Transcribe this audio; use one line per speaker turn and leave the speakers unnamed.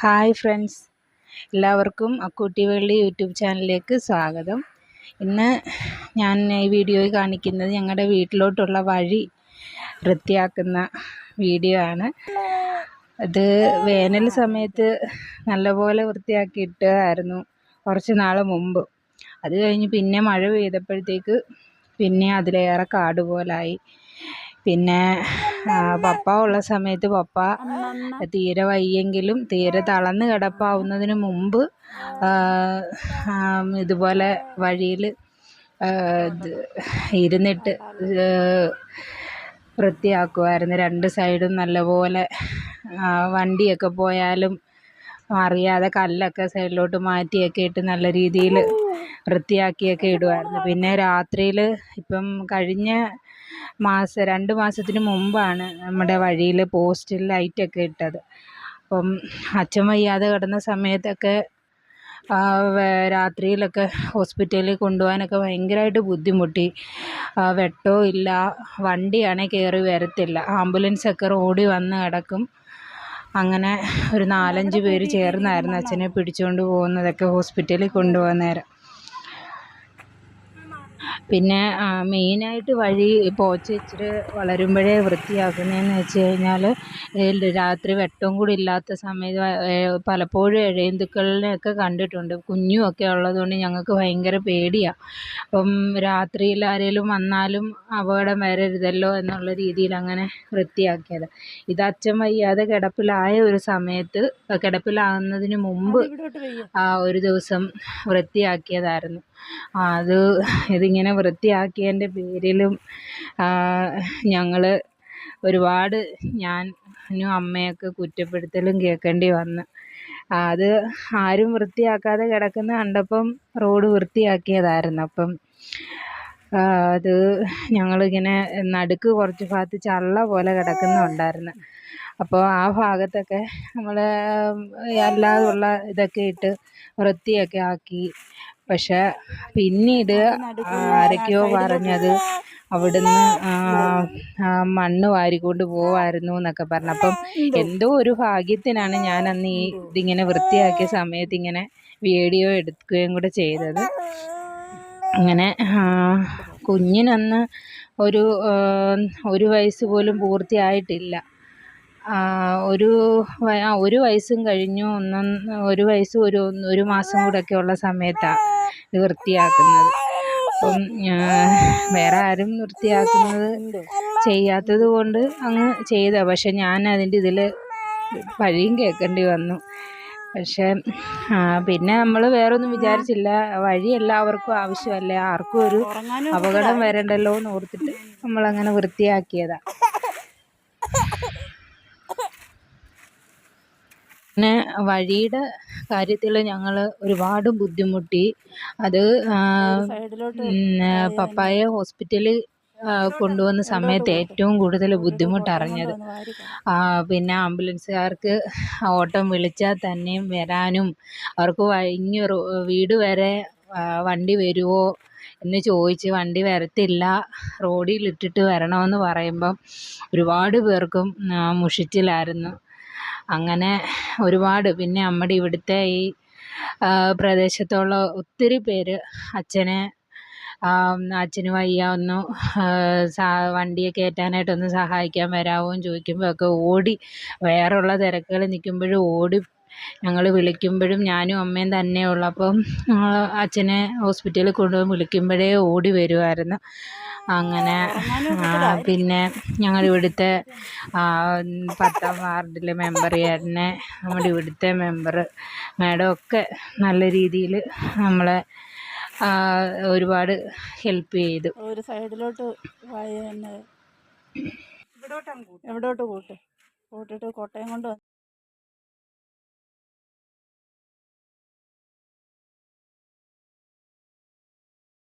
Hi friends, എല്ലാവർക്കും അക്കൂട്ടി world YouTube ചാനലിലേക്ക് സ്വാഗതം. ഇന്ന് ഞാൻ ഈ വീഡിയോയിൽ കാണിക്കുന്നത് ഞങ്ങളുടെ വീട്ടിലോട്ടുള്ള വഴി വൃത്തിയാക്കുന്ന വീഡിയോ ആണ്. അത് വേനൽ സമയത്ത് നല്ലപോലെ വൃത്തിയാക്കിയിട്ടായിരുന്നു കുറച്ച് നാൾ മുമ്പ്. അത് കഴിഞ്ഞ് പിന്നെ മഴ പെയ്തപ്പോഴത്തേക്ക് പിന്നെ അതിലേറെ കാട് പോലായി. പിന്നെ പപ്പ ഉള്ള സമയത്ത് പപ്പ തീരെ വയ്യെങ്കിലും തീരെ തളർന്ന് കിടപ്പാവുന്നതിന് മുമ്പ് ഇതുപോലെ വഴിയിൽ ഇരുന്നിട്ട് വൃത്തിയാക്കുമായിരുന്നു. രണ്ട് സൈഡും നല്ലപോലെ വണ്ടിയൊക്കെ പോയാലും അറിയാതെ കല്ലൊക്കെ സൈഡിലോട്ട് മാറ്റിയൊക്കെ ഇട്ട് നല്ല രീതിയിൽ വൃത്തിയാക്കിയൊക്കെ ഇടുമായിരുന്നു. പിന്നെ രാത്രിയിൽ ഇപ്പം കഴിഞ്ഞ മാസം 2 മാസത്തിന് മുമ്പാണ് നമ്മുടെ വഴിയിൽ പോസ്റ്റിൽ ലൈറ്റൊക്കെ ഇട്ടത്. അപ്പം അച്ഛൻ വയ്യാതെ കിടന്ന സമയത്തൊക്കെ രാത്രിയിലൊക്കെ ഹോസ്പിറ്റലിൽ കൊണ്ടുപോകാനൊക്കെ ഭയങ്കരമായിട്ട് ബുദ്ധിമുട്ടി. വെട്ടവും ഇല്ല, വണ്ടിയാണെങ്കിൽ കയറി വരത്തില്ല, ആംബുലൻസൊക്കെ റോഡിൽ വന്ന് കിടക്കും. അങ്ങനെ ഒരു 4-5 പേര് ചേർന്നായിരുന്നു അച്ഛനെ പിടിച്ചുകൊണ്ട് പോകുന്നതൊക്കെ ഹോസ്പിറ്റലിൽ കൊണ്ടുപോകാൻ നേരം. പിന്നെ മെയിനായിട്ട് വഴി പോച്ച ഇച്ചിരി വളരുമ്പോഴേ വൃത്തിയാക്കുന്നതെന്ന് വെച്ച് കഴിഞ്ഞാൽ രാത്രി വെട്ടവും കൂടി ഇല്ലാത്ത സമയത്ത് പലപ്പോഴും ഇഴജന്തുക്കളിനെയൊക്കെ കണ്ടിട്ടുണ്ട്. കുഞ്ഞുമൊക്കെ ഉള്ളതുകൊണ്ട് ഞങ്ങൾക്ക് ഭയങ്കര പേടിയാണ്. അപ്പം രാത്രിയിൽ ആരെങ്കിലും വന്നാലും അപകടം വരരുതല്ലോ എന്നുള്ള രീതിയിൽ അങ്ങനെ വൃത്തിയാക്കിയത്. ഇത് അച്ഛൻ വയ്യാതെ കിടപ്പിലായ ഒരു സമയത്ത്, കിടപ്പിലാകുന്നതിന് മുമ്പ് ഒരു ദിവസം വൃത്തിയാക്കിയതായിരുന്നു. ഇതിങ്ങനെ വൃത്തിയാക്കിയതിൻ്റെ പേരിലും ഞങ്ങൾ ഒരുപാട്, ഞാനും അമ്മയൊക്കെ കുറ്റപ്പെടുത്തലും കേൾക്കേണ്ടി വന്നു. അത് ആരും വൃത്തിയാക്കാതെ കിടക്കുന്ന കണ്ടപ്പം റോഡ് വൃത്തിയാക്കിയതായിരുന്നു. അപ്പം അത് ഞങ്ങളിങ്ങനെ നടുക്ക് കുറച്ച് ഭാഗത്ത് ചള്ള പോലെ കിടക്കുന്നുണ്ടായിരുന്നു. അപ്പോൾ ആ ഭാഗത്തൊക്കെ നമ്മൾ അല്ലാതുള്ള ഇതൊക്കെ ഇട്ട് വൃത്തിയൊക്കെ ആക്കി. പക്ഷെ പിന്നീട് ആരൊക്കെയോ പറഞ്ഞത് അവിടുന്ന് മണ്ണ് വാരിക്കൊണ്ട് പോവായിരുന്നു എന്നൊക്കെ പറഞ്ഞു. അപ്പം എന്തോ ഒരു ഭാഗ്യത്തിനാണ് ഞാൻ അന്ന് ഇതിങ്ങനെ വൃത്തിയാക്കിയ സമയത്ത് ഇങ്ങനെ വീഡിയോ എടുക്കുകയും കൂടെ ചെയ്തത്. അങ്ങനെ കുഞ്ഞിനന്ന് ഒരു വയസ്സ് പോലും പൂർത്തിയായിട്ടില്ല. ഒരു വയസ്സും കഴിഞ്ഞു, ഒരു വയസ്സും ഒരു മാസം കൂടെയൊക്കെ ഉള്ള സമയത്താണ് ഇത് വൃത്തിയാക്കുന്നത്. അപ്പം വേറെ ആരും വൃത്തിയാക്കുന്നത് ചെയ്യാത്തത് കൊണ്ട് അങ്ങ് ചെയ്ത. പക്ഷെ ഞാൻ അതിൻ്റെ ഇതിൽ പഴിയും കേൾക്കേണ്ടി വന്നു. പക്ഷെ പിന്നെ നമ്മൾ വേറൊന്നും വിചാരിച്ചില്ല. വഴി എല്ലാവർക്കും ആവശ്യമല്ലേ, ആർക്കും ഒരു അപകടം വരണ്ടല്ലോ എന്ന് ഓർത്തിട്ട് നമ്മളങ്ങനെ വൃത്തിയാക്കിയതാണ്. പിന്നെ വഴിയുടെ കാര്യത്തിൽ ഞങ്ങൾ ഒരുപാട് ബുദ്ധിമുട്ടി. അത് പപ്പായെ ഹോസ്പിറ്റലിൽ കൊണ്ടുവന്ന സമയത്ത് ഏറ്റവും കൂടുതൽ ബുദ്ധിമുട്ടറിഞ്ഞത്. പിന്നെ ആംബുലൻസുകാർക്ക് ഓട്ടം വിളിച്ചാൽ തന്നെയും വരാനും, അവർക്ക് വീട് വരെ വണ്ടി വരുമോ എന്ന് ചോദിച്ച് വണ്ടി വരത്തില്ല, റോഡിലിട്ടിട്ട് വരണമെന്ന് പറയുമ്പം ഒരുപാട് പേർക്കും മുഷിച്ചിലായിരുന്നു. അങ്ങനെ ഒരുപാട്. പിന്നെ നമ്മുടെ ഇവിടുത്തെ ഈ പ്രദേശത്തുള്ള ഒത്തിരി പേര് അച്ഛന് വയ്യ, ഒന്ന് വണ്ടിയെ കയറ്റാനായിട്ടൊന്ന് സഹായിക്കാൻ വരാമോ എന്ന് ചോദിക്കുമ്പോഴൊക്കെ ഓടി, വേറെയുള്ള തിരക്കുകൾ നിൽക്കുമ്പോഴും ഓടി ഞങ്ങൾ വിളിക്കുമ്പോഴും ഞാനും അമ്മയും തന്നെ ഉള്ളു. അപ്പം അച്ഛനെ ഹോസ്പിറ്റലിൽ കൊണ്ടുപോയി വിളിക്കുമ്പോഴേ ഓടി വരുമായിരുന്നു. അങ്ങനെ പിന്നെ ഞങ്ങളിവിടുത്തെ 10ാം വാർഡിലെ മെമ്പർ ചേട്ടനെ, നമ്മുടെ ഇവിടുത്തെ മെമ്പർ മാഡം ഒക്കെ നല്ല രീതിയിൽ നമ്മളെ ഒരുപാട് ഹെൽപ്പ് ചെയ്തു.
ഒരു സൈഡിലോട്ട് എവിടോട്ട് കൂട്ടിട്ട് കോട്ടയം കൊണ്ട്